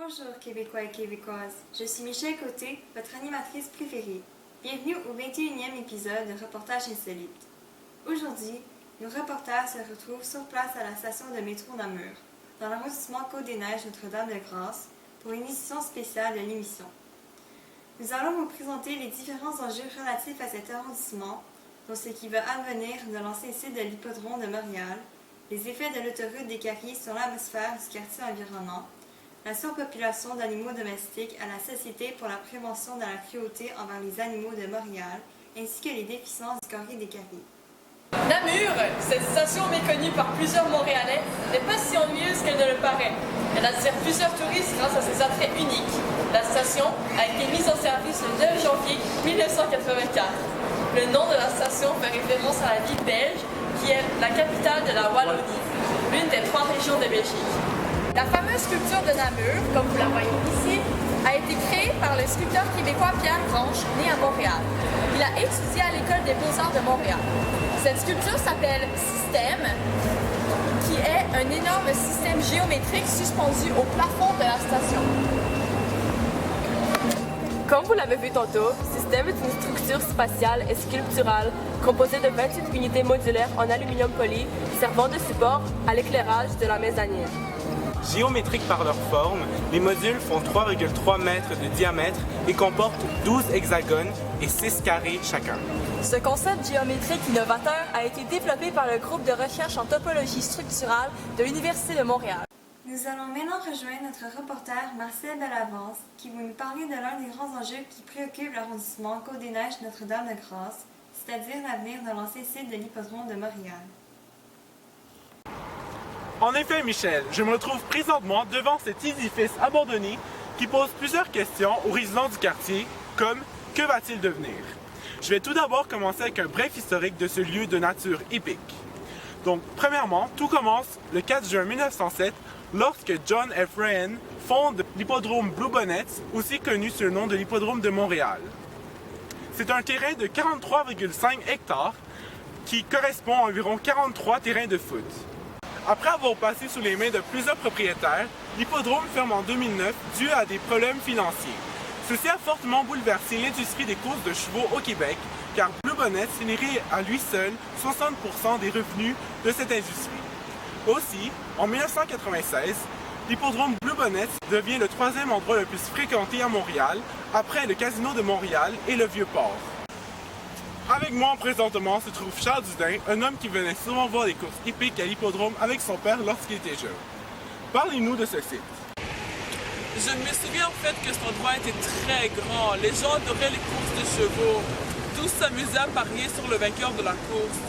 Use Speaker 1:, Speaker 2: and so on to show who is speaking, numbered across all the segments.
Speaker 1: Bonjour Québécois et Québécoises, je suis Michel Côté, votre animatrice préférée. Bienvenue au 21e épisode de Reportage Insolite. Aujourd'hui, nos reporters se retrouvent sur place à la station de Métro Namur, dans l'arrondissement Côte-des-Neiges Notre-Dame-de-Grâce, pour une édition spéciale de l'émission. Nous allons vous présenter les différents enjeux relatifs à cet arrondissement, dont ce qui va advenir de l'ancien site de l'hippodrome de Montréal, les effets de l'autoroute des Caries sur l'atmosphère du quartier environnant, la surpopulation d'animaux domestiques à la Société pour la prévention de la cruauté envers les animaux de Montréal, ainsi que les déficiences du carré des Caries.
Speaker 2: Namur, cette station méconnue par plusieurs Montréalais, n'est pas si ennuyeuse qu'elle ne le paraît. Elle attire plusieurs touristes grâce à ses attraits uniques. La station a été mise en service le 9 janvier 1984. Le nom de la station fait référence à la ville belge, qui est la capitale de la Wallonie, l'une des 3 régions de Belgique. La fameuse sculpture de Namur, comme vous la voyez ici, a été créée par le sculpteur québécois Pierre Branche, né à Montréal. Il a étudié à l'École des beaux-arts de Montréal. Cette sculpture s'appelle Système, qui est un énorme système géométrique suspendu au plafond de la station.
Speaker 3: Comme vous l'avez vu tantôt, Système est une structure spatiale et sculpturale composée de 28 unités modulaires en aluminium poli servant de support à l'éclairage de la mezzanine.
Speaker 4: Géométriques par leur forme, les modules font 3,3 mètres de diamètre et comportent 12 hexagones et 6 carrés chacun.
Speaker 3: Ce concept géométrique innovateur a été développé par le groupe de recherche en topologie structurale de l'Université de Montréal.
Speaker 1: Nous allons maintenant rejoindre notre reporter Marcel Delavance, qui va nous parler de l'un des grands enjeux qui préoccupent l'arrondissement Côte-des-Neiges Notre-Dame-de-Grâce, c'est-à-dire l'avenir de l'ancien site de l'hippodrome de Montréal.
Speaker 4: En effet, Michel, je me retrouve présentement devant cet édifice abandonné qui pose plusieurs questions aux résidents du quartier, comme « Que va-t-il devenir ?» Je vais tout d'abord commencer avec un bref historique de ce lieu de nature épique. Donc, premièrement, tout commence le 4 juin 1907 lorsque John F. Ryan fonde l'hippodrome Blue Bonnets, aussi connu sous le nom de l'hippodrome de Montréal. C'est un terrain de 43,5 hectares qui correspond à environ 43 terrains de foot. Après avoir passé sous les mains de plusieurs propriétaires, l'hippodrome ferme en 2009 dû à des problèmes financiers. Ceci a fortement bouleversé l'industrie des courses de chevaux au Québec, car Blue Bonnets générait à lui seul 60% des revenus de cette industrie. Aussi, en 1996, l'hippodrome Blue Bonnets devient le 3e endroit le plus fréquenté à Montréal, après le Casino de Montréal et le Vieux-Port. Avec moi présentement se trouve Charles Dudin, un homme qui venait souvent voir les courses hippiques à l'hippodrome avec son père lorsqu'il était jeune. Parlez-nous de ce site.
Speaker 5: Je me souviens en fait que cet endroit était très grand. Les gens adoraient les courses de chevaux. Tous s'amusaient à parier sur le vainqueur de la course.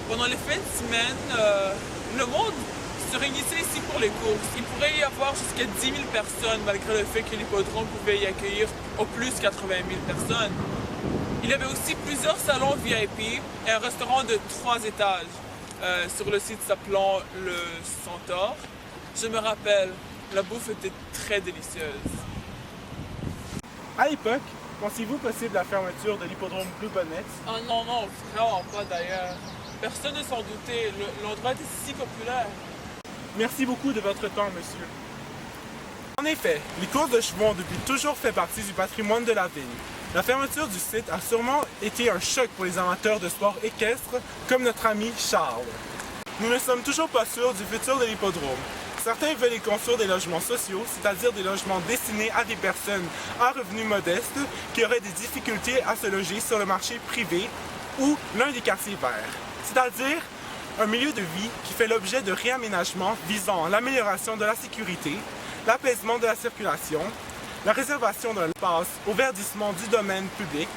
Speaker 5: Pendant les fins de semaine, le monde se réunissait ici pour les courses. Il pourrait y avoir jusqu'à 10 000 personnes malgré le fait que l'hippodrome pouvait y accueillir au plus 80 000 personnes. Il y avait aussi plusieurs salons VIP et un restaurant de 3 étages sur le site s'appelant le Centaure. Je me rappelle, la bouffe était très délicieuse.
Speaker 4: À l'époque, pensiez-vous possible la fermeture de l'hippodrome Blue Bonnets?
Speaker 5: Oh non, vraiment pas d'ailleurs. Personne ne s'en doutait, l'endroit était si populaire.
Speaker 4: Merci beaucoup de votre temps, monsieur. En effet, les courses de chevaux ont depuis toujours fait partie du patrimoine de la ville. La fermeture du site a sûrement été un choc pour les amateurs de sport équestre, comme notre ami Charles. Nous ne sommes toujours pas sûrs du futur de l'hippodrome. Certains veulent y construire des logements sociaux, c'est-à-dire des logements destinés à des personnes à revenus modestes qui auraient des difficultés à se loger sur le marché privé ou l'un des quartiers verts, c'est-à-dire un milieu de vie qui fait l'objet de réaménagements visant l'amélioration de la sécurité, l'apaisement de la circulation, la réservation d'un espace au verdissement du domaine public,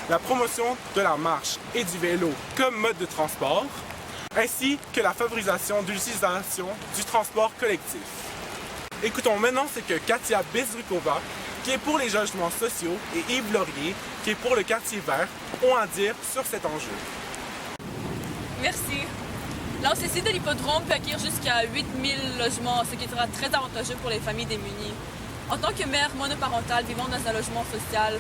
Speaker 4: la promotion de la marche et du vélo comme mode de transport, ainsi que la favorisation de l'utilisation du transport collectif. Écoutons maintenant ce que Katia Bezrukova, qui est pour les logements sociaux, et Yves Laurier, qui est pour le quartier vert, ont à dire sur cet enjeu.
Speaker 2: Merci. L'ancien site de l'hippodrome peut accueillir jusqu'à 8 000 logements, ce qui sera très avantageux pour les familles démunies. En tant que mère monoparentale vivant dans un logement social,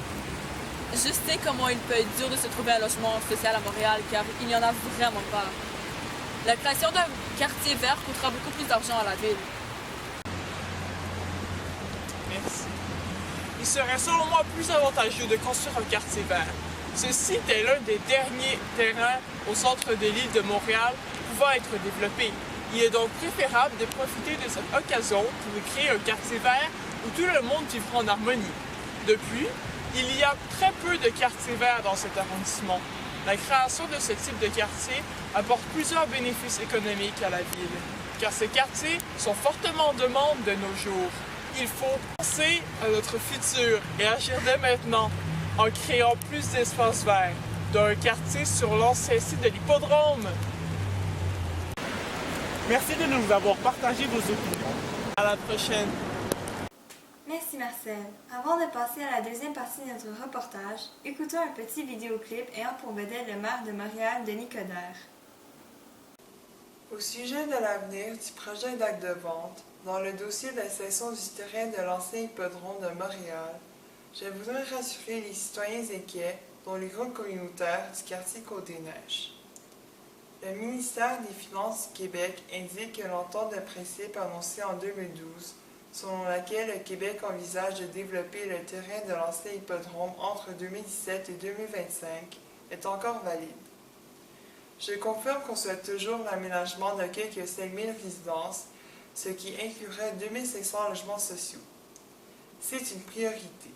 Speaker 2: je sais comment il peut être dur de se trouver un logement social à Montréal, car il n'y en a vraiment pas. La création d'un quartier vert coûtera beaucoup plus d'argent à la ville.
Speaker 5: serait selon moi plus avantageux de construire un quartier vert. Ce site est l'un des derniers terrains au centre de l'île de Montréal pouvant être développé. Il est donc préférable de profiter de cette occasion pour créer un quartier vert où tout le monde vivra en harmonie. De plus, il y a très peu de quartiers verts dans cet arrondissement. La création de ce type de quartier apporte plusieurs bénéfices économiques à la ville, car ces quartiers sont fortement en demande de nos jours. Il faut penser à notre futur et agir dès maintenant en créant plus d'espaces verts, d'un quartier sur l'ancien site de l'hippodrome.
Speaker 4: Merci de nous avoir partagé vos opinions.
Speaker 5: À la prochaine.
Speaker 1: Merci Marcel. Avant de passer à la deuxième partie de notre reportage, écoutons un petit vidéoclip ayant pour vedette le maire de Montréal, Denis Coderre.
Speaker 6: Au sujet de l'avenir du projet d'acte de vente, dans le dossier de la cession du terrain de l'ancien hippodrome de Montréal, je voudrais rassurer les citoyens inquiets, dont les groupes communautaires du quartier Côte-des-Neiges. Le ministère des Finances du Québec indique que l'entente de principe annoncée en 2012, selon laquelle le Québec envisage de développer le terrain de l'ancien hippodrome entre 2017 et 2025, est encore valide. Je confirme qu'on souhaite toujours l'aménagement de quelques 5000 résidences, ce qui inclurait 2500 logements sociaux. C'est une priorité.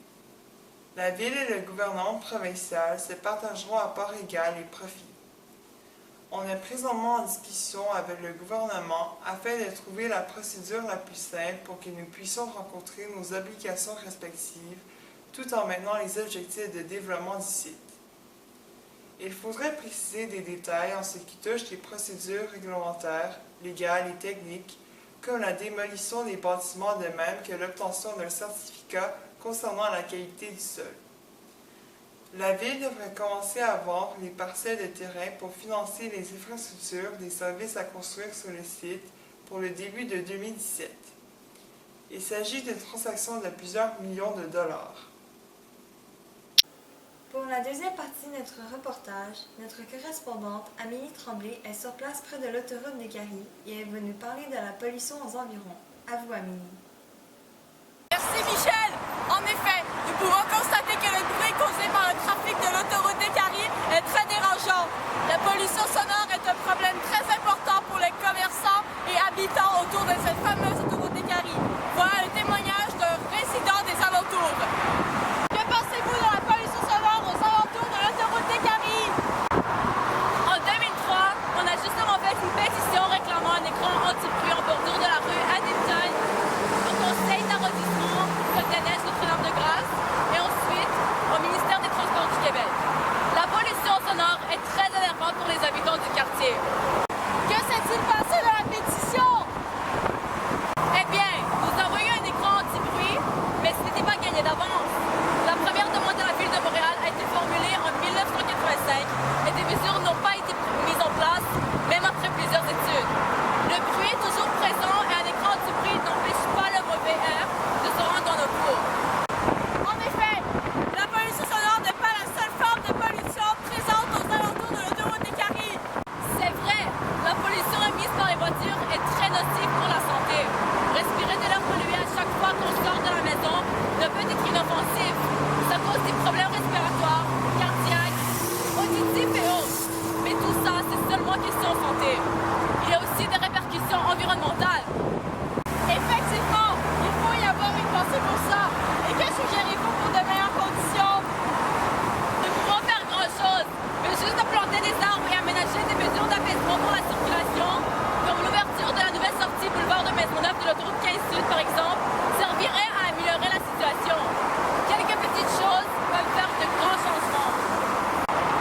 Speaker 6: La Ville et le gouvernement provincial se partageront à part égale les profits. On est présentement en discussion avec le gouvernement afin de trouver la procédure la plus simple pour que nous puissions rencontrer nos obligations respectives tout en maintenant les objectifs de développement du site. Il faudrait préciser des détails en ce qui touche les procédures réglementaires, légales et techniques, comme la démolition des bâtiments de même que l'obtention d'un certificat concernant la qualité du sol. La Ville devrait commencer à vendre les parcelles de terrain pour financer les infrastructures des services à construire sur le site pour le début de 2017. Il s'agit d'une transaction de plusieurs millions de dollars.
Speaker 1: Pour la deuxième partie de notre reportage, notre correspondante Amélie Tremblay est sur place près de l'autoroute des Caries et elle va nous parler de la pollution aux environs. À vous, Amélie.
Speaker 2: Merci Michel. En effet, nous pouvons constater que le bruit causé par le trafic de l'autoroute des Caries est très dérangeant. La pollution sonore est un problème très important pour les commerçants et habitants autour de cette fameuse autoroute des Caries. Voilà le témoignage d'un résident des alentours. Que pensez-vous de la pollution sonore aux alentours de l'autoroute des Caries? En 2003, on a justement fait une pétition réclamant un écran anti-bruit en bordure de la rue Addington au conseil d'arrondissement Cordialement, Notre-Dame-de-Grâce et ensuite au ministère des Transports du Québec. La pollution sonore est très énervante pour les habitants du quartier. Que s'est-il passé dans la pétition? Eh bien, nous avons eu un écran anti-bruit, mais ce n'était pas gagné d'avance. La première demande de la Ville de Montréal a été formulée en 1985 et des mesures n'ont pas été mises en place, même après plusieurs études. Le bruit est toujours présent et un écran anti-bruit n'empêche pas le mauvais air de se rendre dans nos cours. En effet, la pollution sonore n'est pas la seule forme de pollution présente aux alentours de l'autoroute des Caries. C'est vrai, la pollution émise par les voitures est très nocive pour la santé. Respirer de l'air pollué à chaque fois qu'on sort de la maison ne peut être inoffensif. Ça cause des problèmes respiratoires, cardiaques, auditifs et autres. Mais tout ça, c'est seulement question de santé. Il y a aussi des répercussions environnementales. Effectivement, il faut y avoir une pensée pour ça. Et que suggérez-vous pour de meilleures conditions? Nous ne pouvons faire grand-chose, mais juste de planter des arbres et aménager des mesures d'apaisement pour la circulation, comme l'ouverture de la nouvelle sortie boulevard de Maisonneuve de l'autoroute 15 Sud, par exemple, servirait à améliorer la situation. Quelques petites choses peuvent faire de grands changements.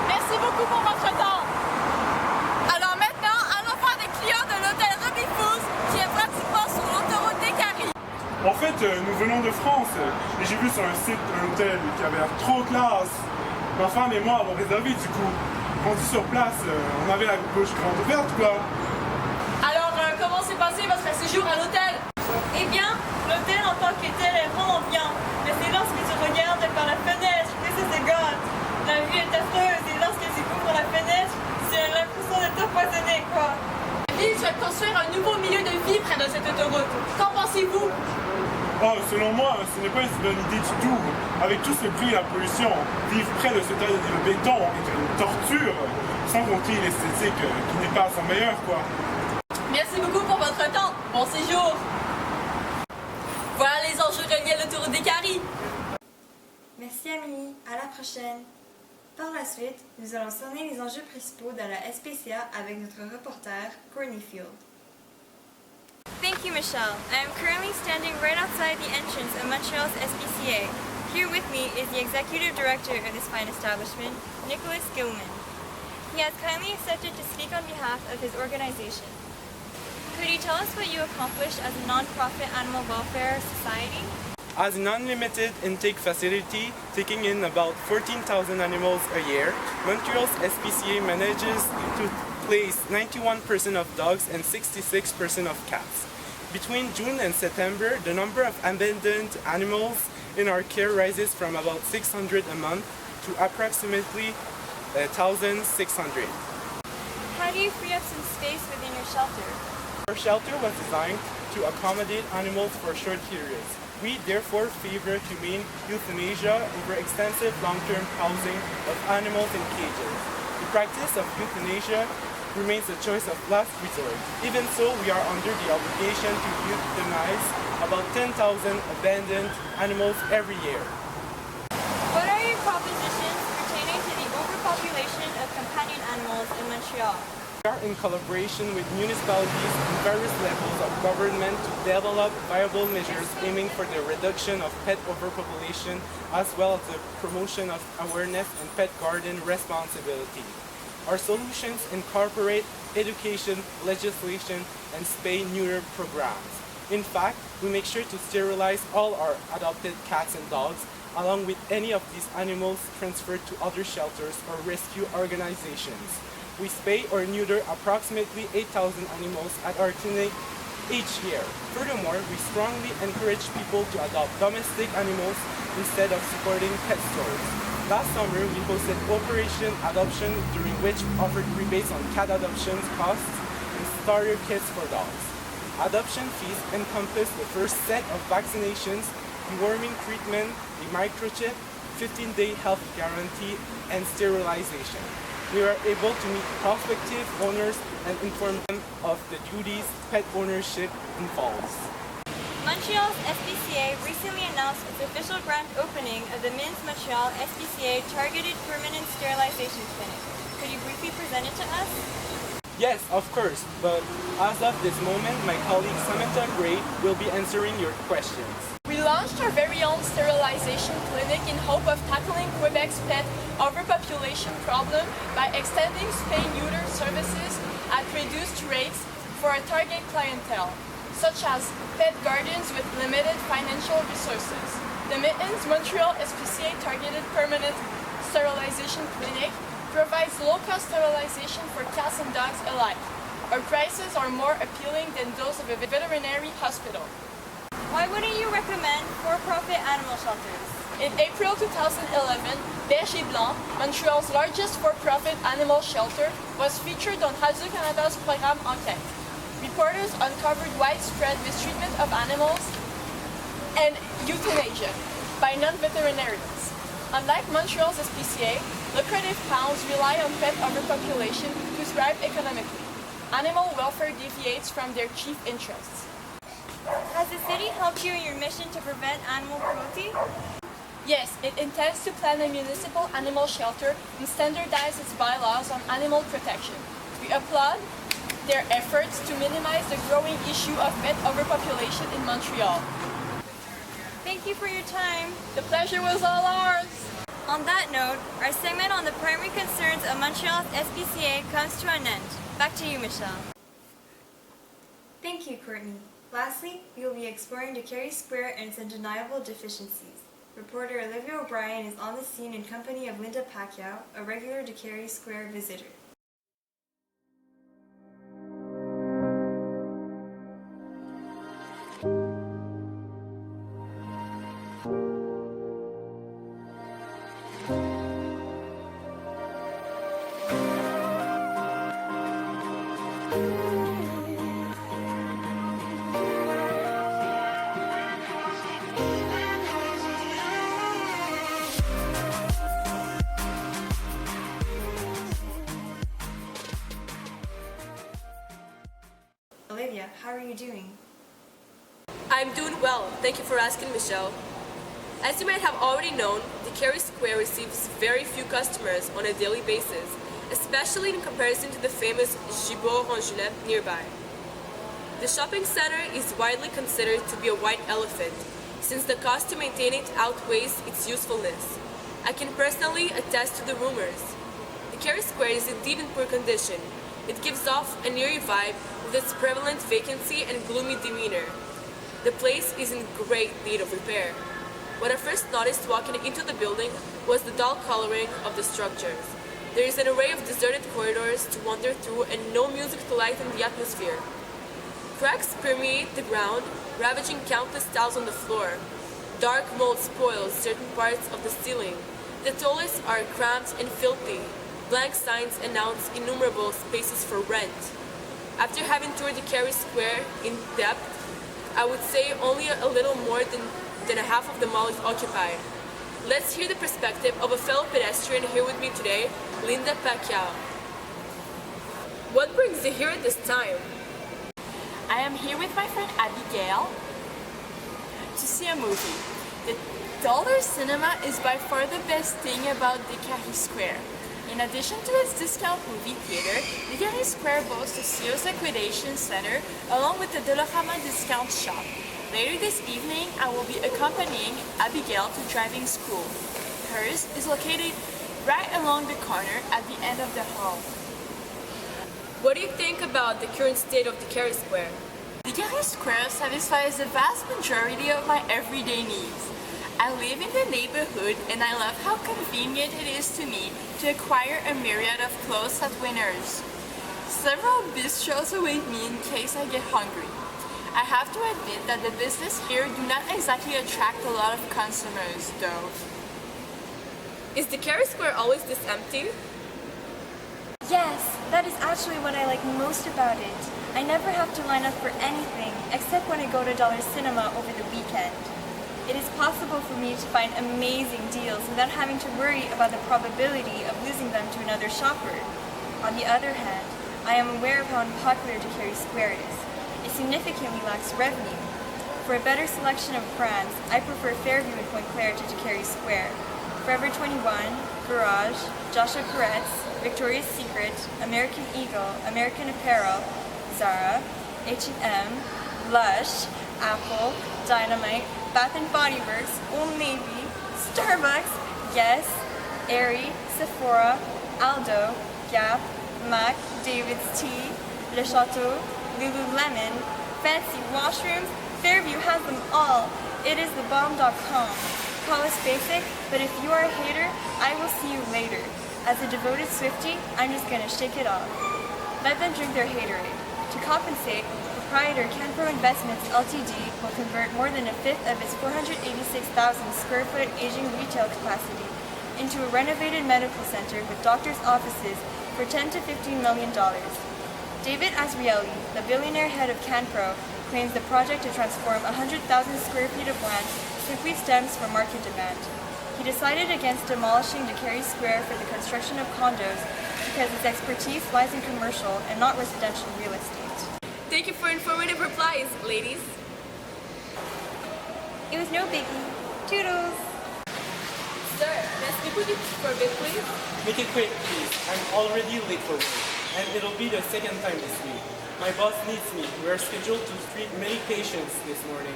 Speaker 2: Merci beaucoup pour votre temps. Alors maintenant, allons voir des clients de l'hôtel Reportage qui est pratiquement sur l'autoroute des Caries.
Speaker 4: En fait, nous venons de France et j'ai vu sur un site un hôtel qui avait l'air trop classe. Ma femme et moi avons réservé du coup. Rendu sur place, on avait la bouche grande ouverte quoi.
Speaker 2: Alors, comment s'est passé votre séjour à l'hôtel?
Speaker 1: Eh bien, l'hôtel en tant que tel est vraiment bien, mais c'est lorsque tu regardes par la fenêtre que ça se gâte. La vue est affreuse et lorsque tu ouvres la fenêtre, tu as l'impression de t'empoisonner quoi.
Speaker 2: La ville souhaite construire un nouveau milieu de vie près de cette autoroute. Qu'en pensez-vous?
Speaker 4: Oh, selon moi, ce n'est pas une bonne idée du tout. Avec tout ce prix et la pollution, vivre près de ce tas de béton est une torture, sans compter l'esthétique qui n'est pas à son meilleur, quoi.
Speaker 2: Merci beaucoup pour votre temps. Bon séjour. Voilà les enjeux reliés à l'autoroute des Caries.
Speaker 1: Merci Amélie, à la prochaine. Par la suite, nous allons cerner les enjeux principaux dans la SPCA avec notre reporter, Courtney Field. Thank you, Michelle. I am currently standing right outside the entrance of Montreal's SPCA. Here with me is the executive director of this fine establishment, Nicholas Gilman. He has kindly accepted to speak on behalf of his organization. Could you tell us what you accomplished as a non-profit animal welfare society?
Speaker 7: As an unlimited intake facility, taking in about 14,000 animals a year, Montreal's SPCA manages to place 91% of dogs and 66% of cats. Between June and September, the number of abandoned animals in our care rises from about 600 a month to approximately 1,600.
Speaker 1: How do you free up some space within your shelter?
Speaker 7: Our shelter was designed to accommodate animals for short periods. We therefore favor humane euthanasia over extensive long-term housing of animals in cages. The practice of euthanasia remains a choice of last resort. Even so, we are under the obligation to euthanize about 10,000 abandoned animals every year.
Speaker 1: What are your propositions pertaining to the overpopulation of companion animals in Montreal?
Speaker 7: We are in collaboration with municipalities and various levels of government to develop viable measures aiming for the reduction of pet overpopulation as well as the promotion of awareness and pet garden responsibility. Our solutions incorporate education, legislation, and spay-neuter programs. In fact, we make sure to sterilize all our adopted cats and dogs, along with any of these animals transferred to other shelters or rescue organizations. We spay or neuter approximately 8,000 animals at our clinic each year. Furthermore, we strongly encourage people to adopt domestic animals instead of supporting pet stores. Last summer, we hosted Operation Adoption, during which we offered rebates on cat adoption costs and starter kits for dogs. Adoption fees encompass the first set of vaccinations, deworming treatment, a microchip, 15-day health guarantee, and sterilization. We were able to meet prospective owners and inform them of the duties pet ownership involves.
Speaker 1: Montreal's SPCA recently announced its official grand opening of the Men's Montreal SPCA Targeted Permanent Sterilization Clinic. Could you briefly present it to us?
Speaker 7: Yes, of course, but as of this moment, my colleague Samantha Gray will be answering your questions.
Speaker 2: We launched our very own sterilization clinic in hope of tackling Quebec's pet overpopulation problem by extending spay-neuter services at reduced rates for a target clientele, such as pet guardians with limited financial resources. The Mittens Montreal SPCA Targeted Permanent Sterilization Clinic provides low-cost sterilization for cats and dogs alike. Our prices are more appealing than those of a veterinary hospital.
Speaker 1: Why wouldn't you recommend for-profit animal shelters?
Speaker 2: In April 2011, Berger Blanc, Montreal's largest for-profit animal shelter, was featured on Radio-Canada's programme Enquête. Reporters uncovered widespread mistreatment of animals and euthanasia by non-veterinarians. Unlike Montreal's SPCA, lucrative towns rely on pet overpopulation to thrive economically. Animal welfare deviates from their chief interests.
Speaker 1: Has the city helped you in your mission to prevent animal cruelty?
Speaker 2: Yes, it intends to plan a municipal animal shelter and standardize its bylaws on animal protection. We applaud their efforts to minimize the growing issue of pet overpopulation in Montreal.
Speaker 1: Thank you for your time.
Speaker 2: The pleasure was all ours.
Speaker 1: On that note, our segment on the primary concerns of Montreal's SPCA comes to an end. Back to you, Michelle. Thank you, Courtney. Lastly, we will be exploring the Carey Square and its undeniable deficiencies. Reporter Olivia O'Brien is on the scene in company of Linda Pacquiao, a regular to Carey Square visitor.
Speaker 3: thank you for asking, Michelle. As you might have already known, the Carey Square receives very few customers on a daily basis, especially in comparison to the famous Gibault-Rongelep nearby. The shopping center is widely considered to be a white elephant, since the cost to maintain it outweighs its usefulness. I can personally attest to the rumors. The Carey Square is indeed in poor condition. It gives off an eerie vibe with its prevalent vacancy and gloomy demeanor. The place is in great need of repair. What I first noticed walking into the building was the dull coloring of the structures. There is an array of deserted corridors to wander through and no music to lighten the atmosphere. Cracks permeate the ground, ravaging countless tiles on the floor. Dark mold spoils certain parts of the ceiling. The toilets are cramped and filthy. Blank signs announce innumerable spaces for rent. After having toured the Carey Square in depth, I would say only a little more than a half of the mall is occupied. Let's hear the perspective of a fellow pedestrian here with me today, Linda Pacquiao. What brings you here at this time?
Speaker 8: I am here with my friend Abigail to see a movie. The Dollar Cinema is by far the best thing about the Carey Square. In addition to its discount movie theater, the Carey Square boasts a Sears liquidation center along with the Dollarama discount shop. Later this evening, I will be accompanying Abigail to driving school. Hers is located right along the corner at the end of the hall.
Speaker 3: What do you think about the current state of the Carey Square?
Speaker 8: The Carey Square satisfies the vast majority of my everyday needs. I live in the neighborhood and I love how convenient it is to me to acquire a myriad of clothes at Winners. Several bistros await me in case I get hungry. I have to admit that the business here do not exactly attract a lot of customers, though.
Speaker 3: Is the Carey Square always this empty?
Speaker 1: Yes, that is actually what I like most about it. I never have to line up for anything, except when I go to Dollar Cinema over the weekend. It is possible for me to find amazing deals without having to worry about the probability of losing them to another shopper. On the other hand, I am aware of how unpopular the Carey Square is. It significantly lacks revenue. For a better selection of brands, I prefer Fairview and Pointe-Claire to Carey Square. Forever 21, Garage, Joshua Peretz, Victoria's Secret, American Eagle, American Apparel, Zara, H&M, Lush, Apple, Dynamite, Bath & Body Works, Old Navy, Starbucks, Guess, Aerie, Sephora, Aldo, Gap, MAC, David's Tea, Le Chateau, Lululemon, fancy washrooms. Fairview has them all. It is thebomb.com. Call us basic, but if you are a hater, I will see you later. As a devoted Swiftie, I'm just gonna shake it off. Let them drink their haterade. To compensate, proprietor Canpro Investments Ltd. will convert more than a fifth of its 486,000 square foot Asian retail capacity into a renovated medical center with doctors' offices for $10 to $15 million. David Azrieli, the billionaire head of Canpro, claims the project to transform 100,000 square feet of land simply stems from market demand. He decided against demolishing the Carey Square for the construction of condos because its expertise lies in commercial and not residential real estate.
Speaker 3: Thank you for informative replies, ladies.
Speaker 1: It was no biggie. Toodles!
Speaker 3: Sir, may I speak with you for a bit, please?
Speaker 7: Make it quick, please. I'm already late for work, and it'll be the second time this week. My boss needs me. We are scheduled to treat many patients this morning.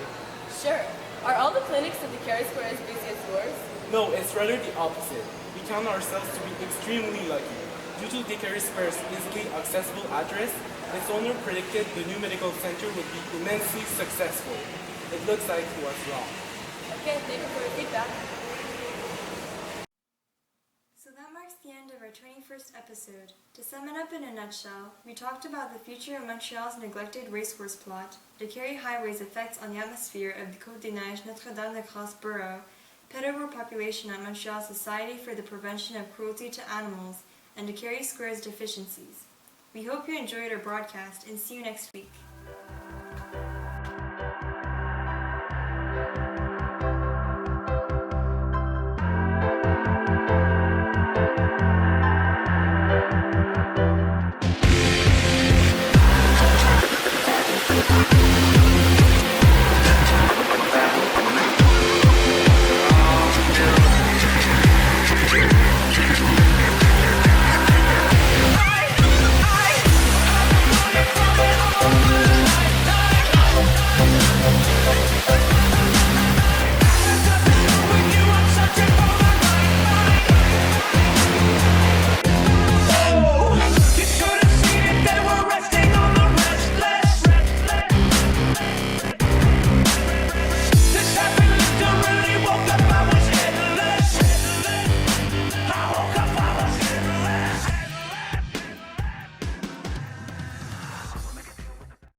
Speaker 3: Sure. Are all the clinics at the Carey Square as busy as yours?
Speaker 7: No, it's rather the opposite. We count ourselves to be extremely lucky. Due to the Carey Square's easily accessible address, its owner predicted the new medical center would be immensely successful. It looks like he was wrong.
Speaker 3: Okay, thank you for your feedback.
Speaker 1: So that marks the end of our 21st episode. To sum it up in a nutshell, we talked about the future of Montreal's neglected racehorse plot, the Carey Highway's effects on the atmosphere of the Côte-des-Neiges Notre-Dame-de-Grâce borough, pet overpopulation at Montreal's Society for the Prevention of Cruelty to Animals, and the Carey Square's deficiencies. We hope you enjoyed our broadcast and see you next week.